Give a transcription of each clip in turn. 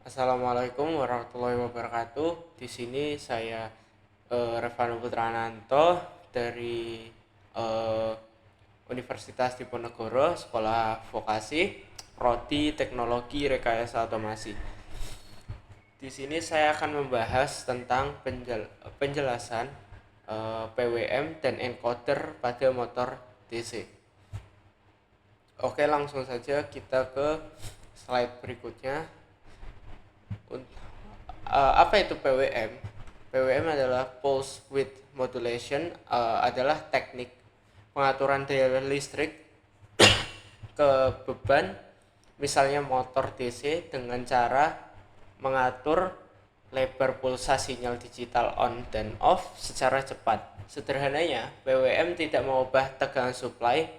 Assalamualaikum warahmatullahi wabarakatuh. Di sini saya Revano Putrananto dari eh, Universitas Diponegoro, Sekolah Vokasi, Prodi Teknologi Rekayasa Otomasi. Di sini saya akan membahas tentang penjelasan PWM dan encoder pada motor DC. Oke, langsung saja kita ke slide berikutnya. Apa itu PWM? PWM adalah Pulse Width Modulation, adalah teknik pengaturan daya listrik ke beban, misalnya motor DC, dengan cara mengatur lebar pulsa sinyal digital on dan off secara cepat. Sederhananya, PWM tidak mengubah tegangan supply,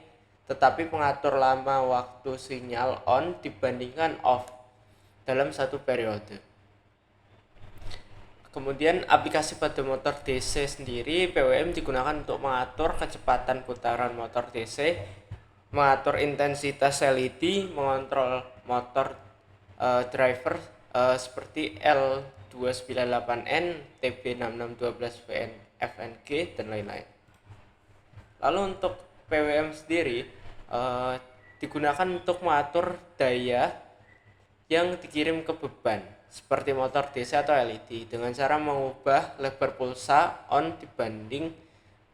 tetapi mengatur lama waktu sinyal on dibandingkan off dalam satu periode. Kemudian aplikasi pada motor DC sendiri, PWM digunakan untuk mengatur kecepatan putaran motor DC, mengatur intensitas LED, mengontrol motor driver seperti L298N, TB6612VN, FNG, dan lain-lain. Lalu untuk PWM sendiri digunakan untuk mengatur daya yang dikirim ke beban seperti motor DC atau LED dengan cara mengubah lebar pulsa on dibanding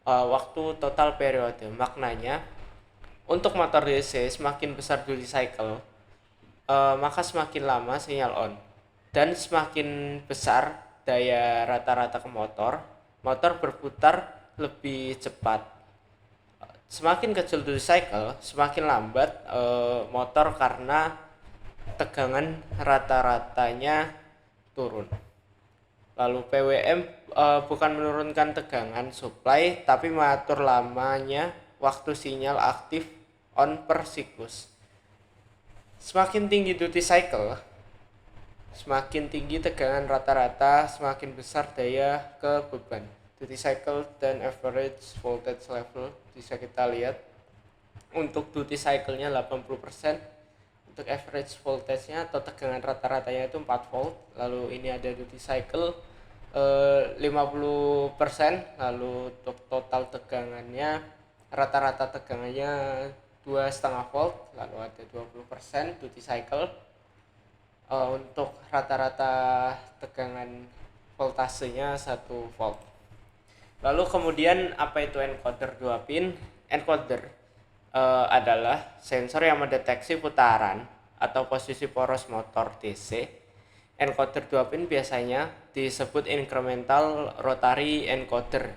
waktu total periode. Maknanya, untuk motor DC semakin besar duty cycle, maka semakin lama sinyal on, dan semakin besar daya rata-rata ke motor, motor berputar lebih cepat. Semakin kecil duty cycle, semakin lambat motor karena tegangan rata-ratanya turun. Lalu PWM bukan menurunkan tegangan supply, tapi mengatur lamanya waktu sinyal aktif on per siklus. Semakin tinggi duty cycle, semakin tinggi tegangan rata-rata, semakin besar daya ke beban. Duty cycle dan average voltage level bisa kita lihat. Untuk duty cycle-nya 80%, untuk average voltage-nya atau tegangan rata-ratanya itu 4 volt. Lalu ini ada duty cycle 50%, lalu untuk total tegangannya, rata-rata tegangannya 2,5 volt, lalu ada 20% duty cycle. Untuk rata-rata tegangan voltasenya 1 volt. Lalu kemudian apa itu encoder 2 pin? Encoder adalah sensor yang mendeteksi putaran atau posisi poros motor DC. Encoder 2 pin biasanya disebut incremental rotary encoder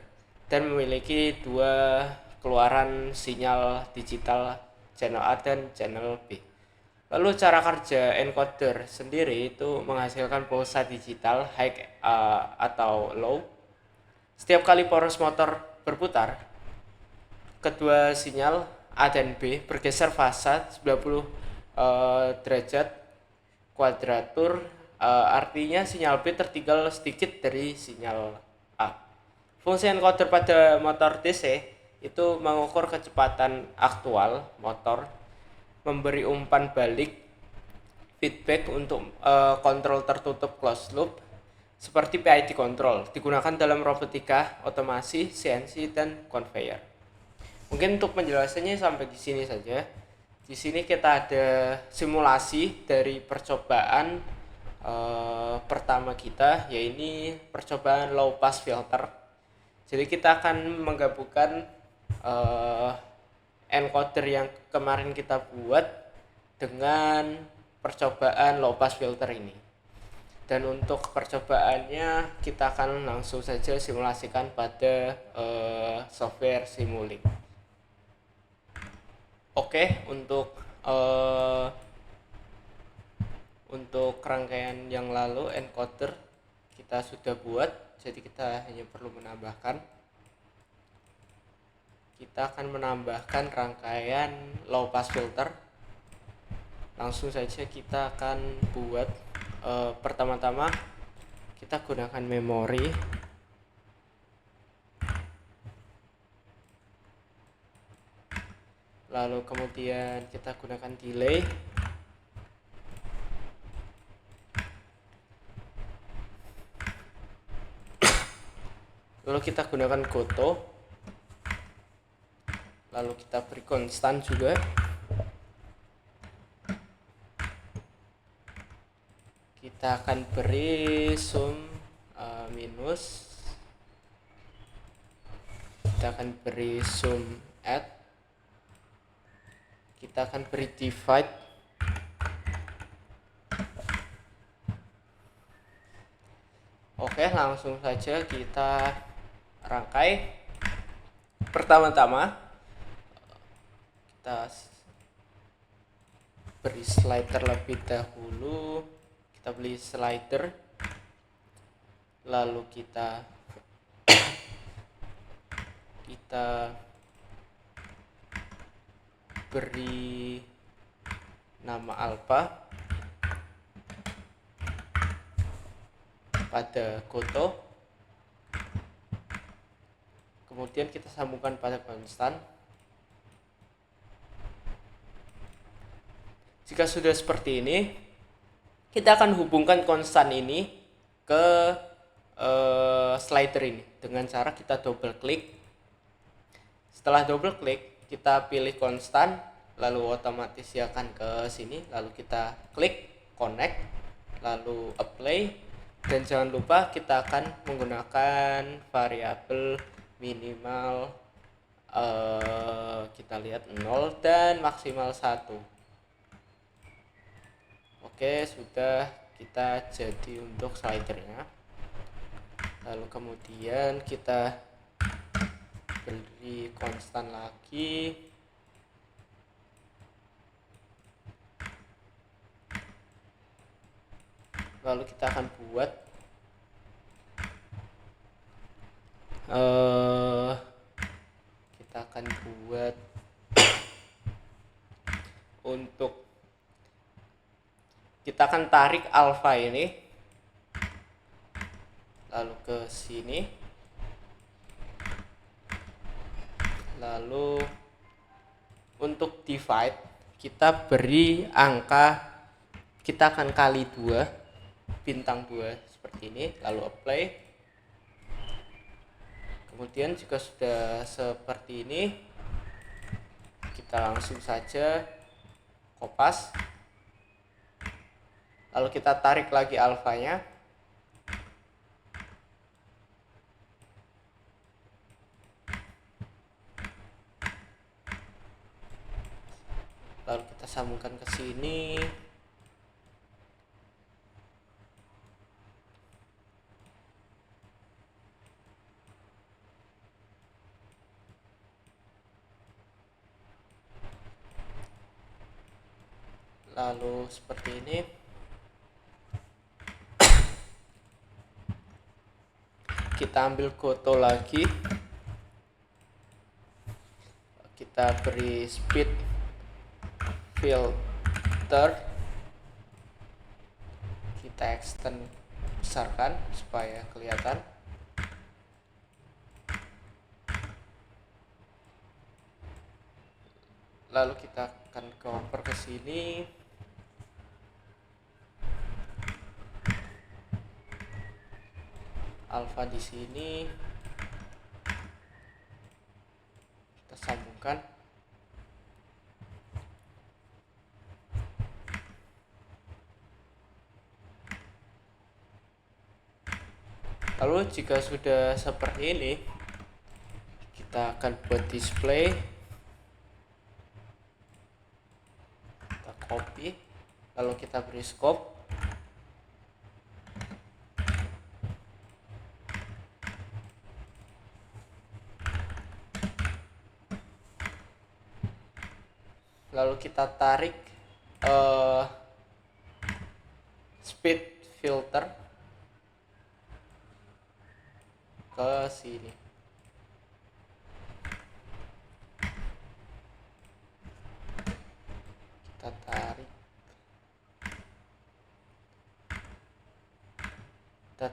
dan memiliki dua keluaran sinyal digital, channel A dan channel B. Lalu cara kerja encoder sendiri itu menghasilkan pulsa digital high atau low. Setiap kali poros motor berputar, kedua sinyal A dan B bergeser fasa 90 derajat kuadratur, artinya sinyal B tertinggal sedikit dari sinyal A. Fungsi encoder pada motor DC itu mengukur kecepatan aktual motor, memberi umpan balik, feedback untuk kontrol tertutup closed loop seperti PID control, digunakan dalam robotika, otomasi, CNC, dan conveyor. Mungkin untuk penjelasannya sampai di sini saja. Di sini kita ada simulasi dari percobaan pertama kita, yaitu percobaan low pass filter. Jadi kita akan menggabungkan encoder yang kemarin kita buat dengan percobaan low pass filter ini. Dan untuk percobaannya kita akan langsung saja simulasikan pada software Simulink. Oke, untuk rangkaian yang lalu encoder kita sudah buat, jadi kita hanya perlu menambahkan. Kita akan menambahkan rangkaian low pass filter. Langsung saja kita akan buat. Pertama-tama kita gunakan memori. Lalu kemudian kita gunakan delay. lalu kita gunakan goto, lalu kita beri konstan juga. Kita akan beri sum minus, kita akan beri sum add, kita akan beri divide, oke, langsung saja kita rangkai. Pertama-tama kita beri slider terlebih dahulu, kita beli slider, lalu kita beri nama alpha pada goto, kemudian kita sambungkan pada konstan. Jika sudah seperti ini, kita akan hubungkan konstan ini ke slider ini dengan cara kita double klik. Setelah double klik, kita pilih konstan, lalu otomatis dia akan ke sini, lalu kita klik connect, lalu apply, dan jangan lupa kita akan menggunakan variabel minimal kita lihat 0 dan maksimal 1. Oke, sudah kita jadi untuk slidernya. Lalu kemudian kita beri konstan lagi, lalu kita akan buat untuk kita akan tarik alpha ini lalu ke sini, lalu untuk divide kita beri angka, kita akan kali 2, bintang 2 seperti ini, lalu apply. Kemudian jika sudah seperti ini, kita langsung saja kopas, lalu kita tarik lagi alfanya, lalu kita sambungkan ke sini. Lalu seperti ini. Kita ambil goto lagi. Kita beri speed filter. Kita extend, besarkan supaya kelihatan. Lalu kita akan cover ke sini. Alpha di sini. Kita sambungkan. Lalu jika sudah seperti ini, kita akan buat display. Kita copy, lalu kita beri scope. Lalu kita tarik speed filter ke sini. Kita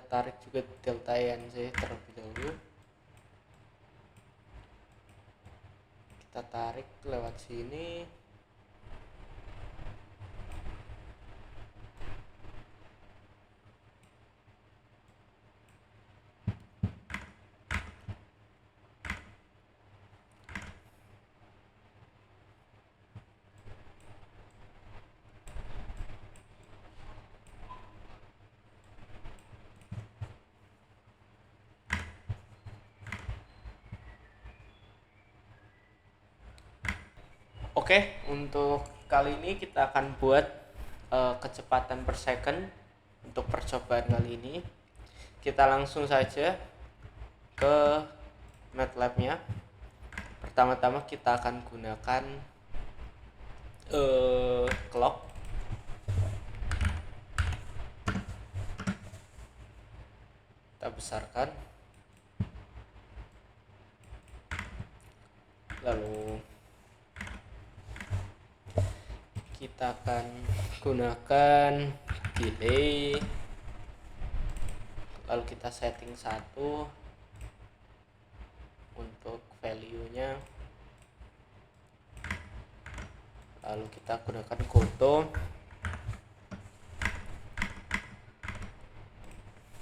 tarik juga delta NC terlebih dahulu. Kita tarik lewat sini. Oke, untuk kali ini kita akan buat kecepatan per second untuk percobaan kali ini. Kita langsung saja ke MATLAB-nya. Pertama-tama kita akan gunakan clock. Kita besarkan. Lalu kita akan gunakan delay. Lalu kita setting 1 untuk value-nya. Lalu kita gunakan Goto.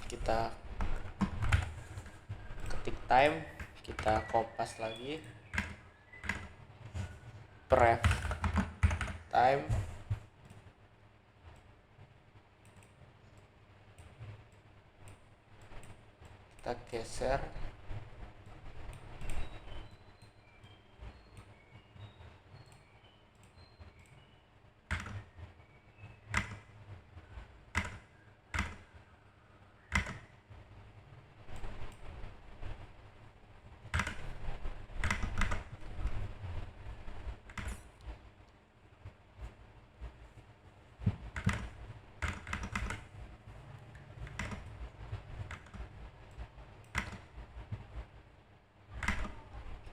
Kita ketik time, kita kopas lagi. Pref time. Kita geser.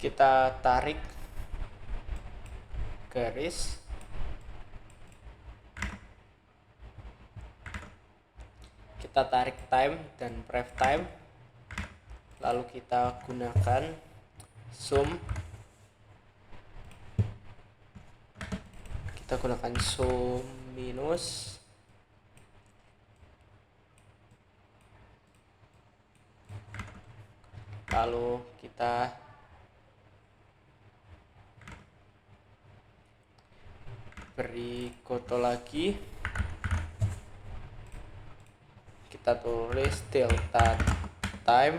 Kita tarik garis. Kita tarik time dan pref time. Lalu kita gunakan zoom. Kita gunakan zoom minus. Lalu kita beri Goto lagi. Kita tulis delta time.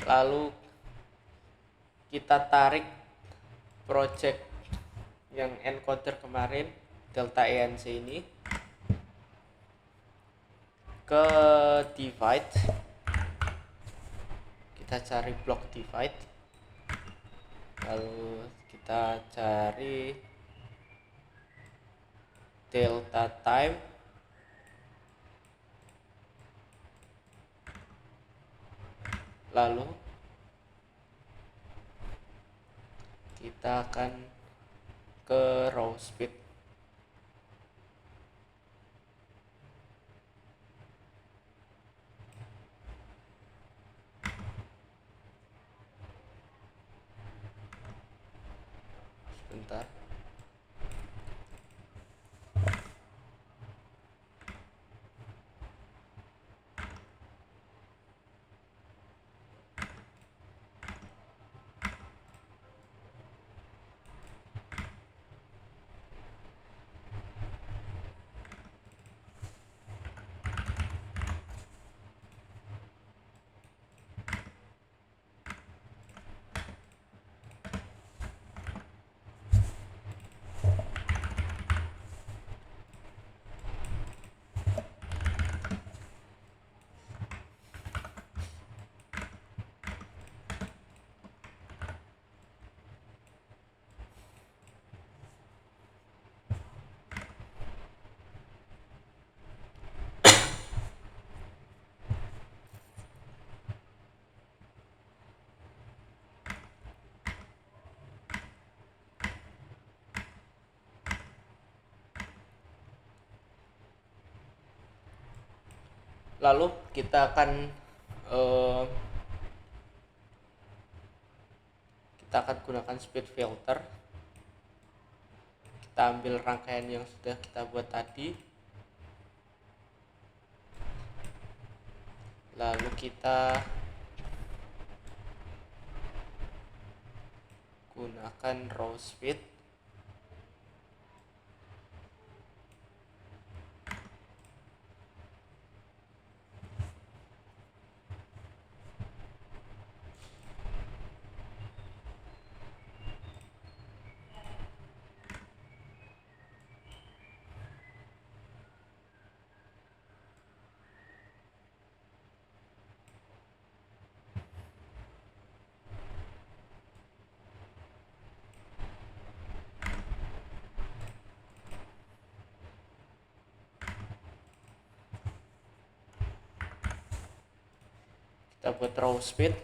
Lalu kita tarik project yang encoder kemarin, delta ENC ini, ke divide. Kita cari block divide. Lalu kita cari delta time. Lalu kita akan ke raw speed. Sebentar. Lalu kita akan gunakan speed filter. Kita ambil rangkaian yang sudah kita buat tadi. Lalu kita gunakan raw speed. kita buat raw speed.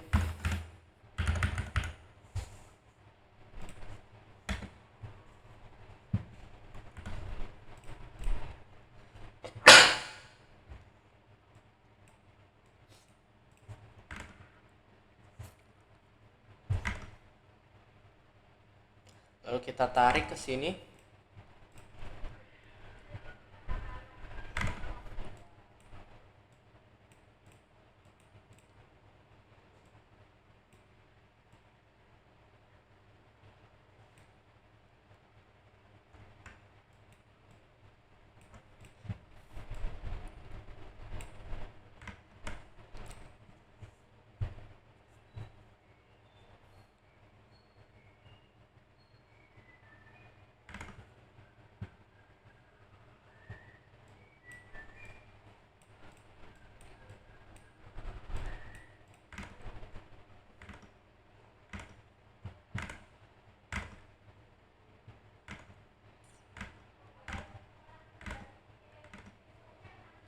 Lalu kita tarik ke sini.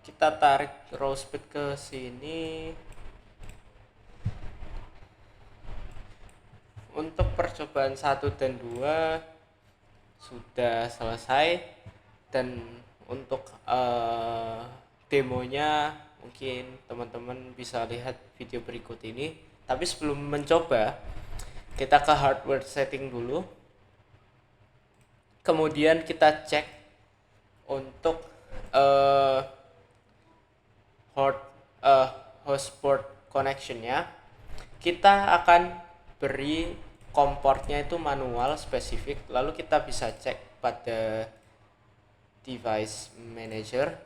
Kita tarik raw speed ke sini. Untuk percobaan 1 dan 2 sudah selesai, dan untuk demonya mungkin teman-teman bisa lihat video berikut ini. Tapi sebelum mencoba, kita ke hardware setting dulu, kemudian kita cek untuk host port connectionnya. Kita akan beri COM portnya itu manual spesifik, lalu kita bisa cek pada device manager.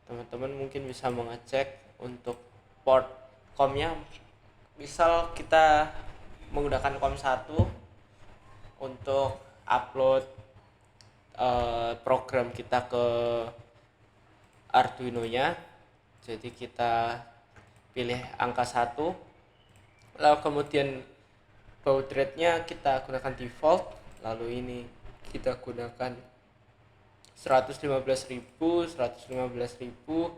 Teman-teman mungkin bisa mengecek untuk port COM-nya. Misal kita menggunakan COM 1 untuk upload program kita ke Arduino-nya. Jadi kita pilih angka 1, lalu kemudian baud rate-nya kita gunakan default, lalu ini kita gunakan 115.000,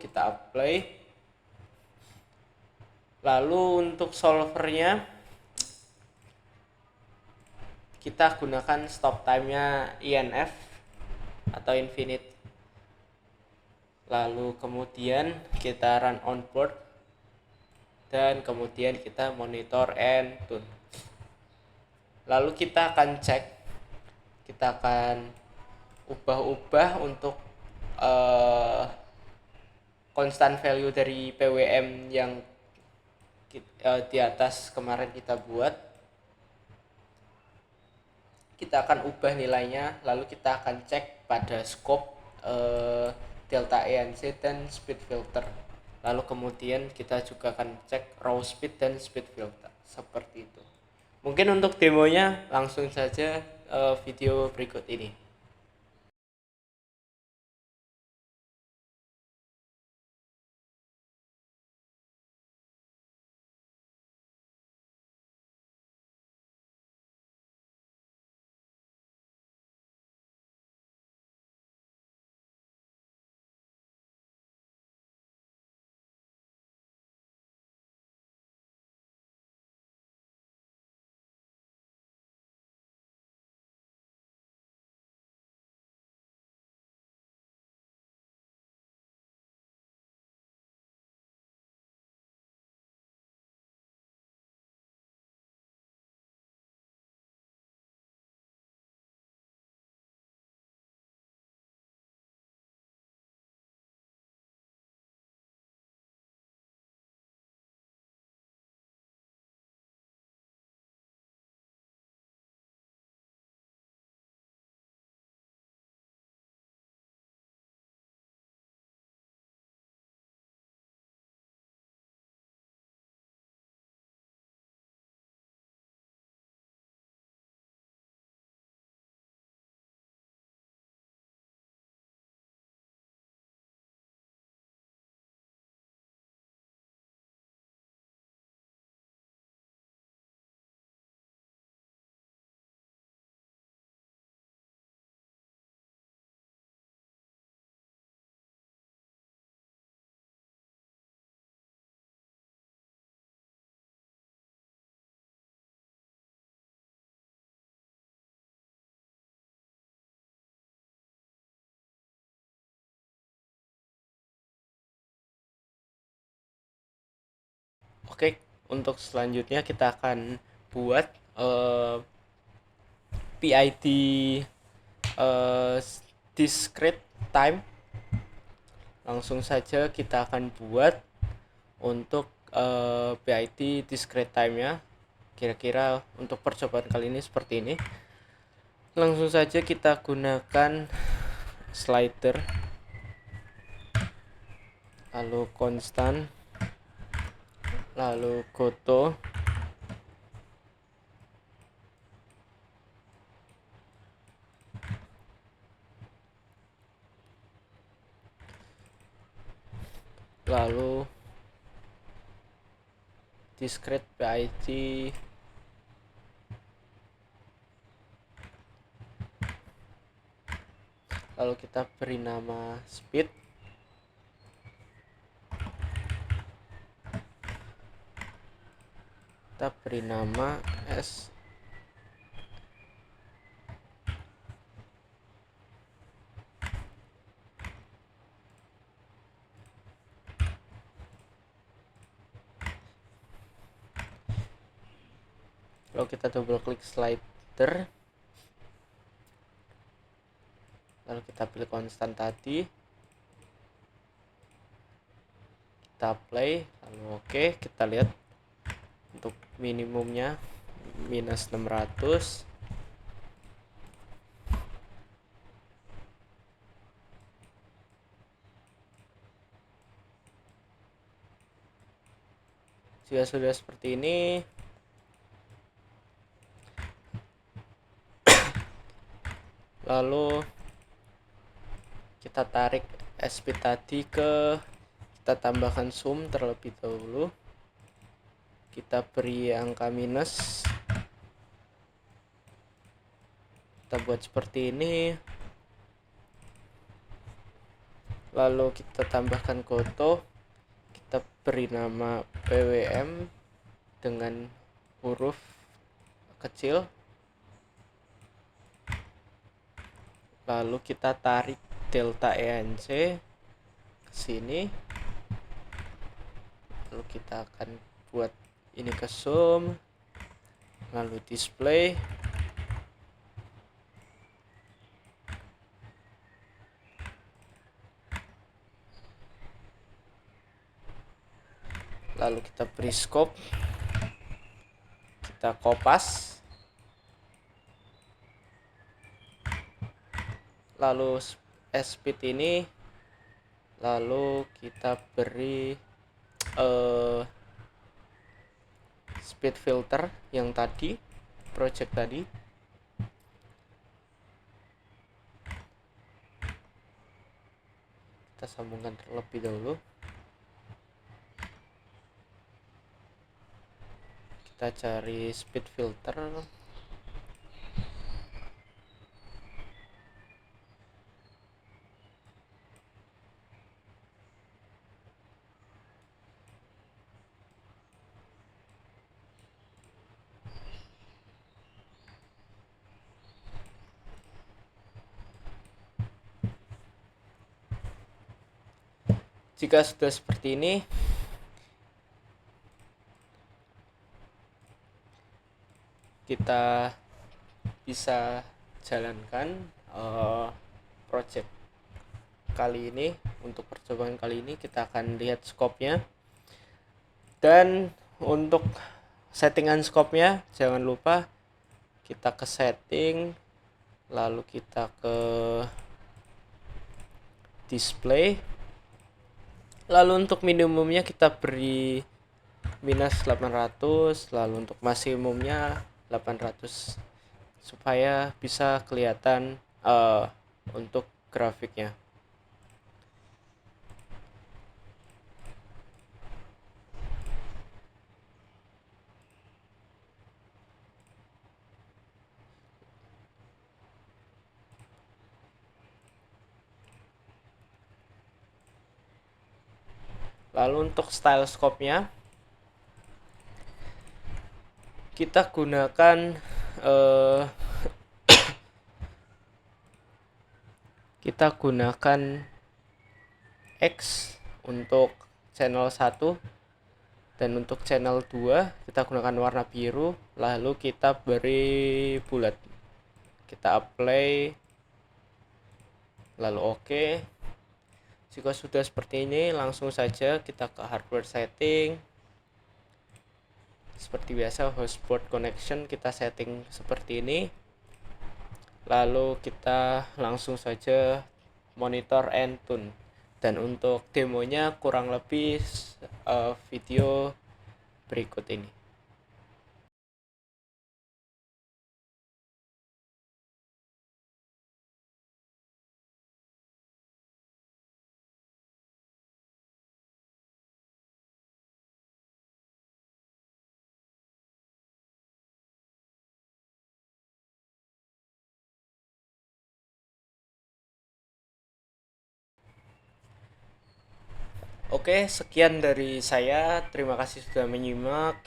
kita apply. Lalu untuk solvernya kita gunakan stop time-nya INF atau infinite. Lalu kemudian kita run on board, dan kemudian kita monitor and tune. Lalu kita akan cek, kita akan ubah-ubah untuk constant value dari PWM yang di atas kemarin kita buat. Kita akan ubah nilainya, lalu kita akan cek pada scope delta ANC dan speed filter. Lalu kemudian kita juga akan cek raw speed dan speed filter, seperti itu. Mungkin untuk demonya langsung saja video berikut ini. Oke, untuk selanjutnya kita akan buat PID discrete time. Langsung saja kita akan buat untuk PID discrete time-nya. Kira-kira untuk percobaan kali ini seperti ini. Langsung saja kita gunakan slider, lalu konstan, lalu goto, lalu discrete PID, lalu kita beri nama speed, kita beri nama S, lalu kita double klik slider, lalu kita pilih konstan tadi, kita play, lalu oke, kita lihat untuk minimumnya minus 600, jika sudah seperti ini, lalu kita tarik SP tadi kita tambahkan zoom terlebih dahulu, kita beri angka minus, kita buat seperti ini, lalu kita tambahkan goto, kita beri nama PWM dengan huruf kecil, lalu kita tarik delta ENC ke sini, lalu kita akan buat ini ke zoom, lalu display, lalu kita beri scope, kita kopas, lalu speed ini, lalu kita beri speed filter yang tadi, project tadi, kita sambungkan terlebih dahulu, kita cari speed filter, jika sudah seperti ini, kita bisa jalankan project kali ini. Untuk percobaan kali ini kita akan lihat scope-nya, dan untuk settingan scope-nya jangan lupa kita ke setting, lalu kita ke display, lalu untuk minimumnya kita beri minus 800, lalu untuk maksimumnya 800 supaya bisa kelihatan untuk grafiknya. Lalu untuk style scope-nya kita gunakan X untuk channel 1, Dan untuk channel 2 kita gunakan warna biru, lalu kita beri bulat. Kita apply, lalu oke. Jika sudah seperti ini, langsung saja kita ke hardware setting. Seperti biasa, hotspot connection kita setting seperti ini. Lalu kita langsung saja monitor and tune. Dan untuk demonya kurang lebih video berikut ini. Oke, sekian dari saya. Terima kasih sudah menyimak.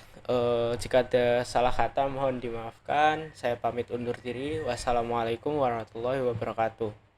Jika ada salah kata mohon dimaafkan. Saya pamit undur diri. Wassalamualaikum warahmatullahi wabarakatuh.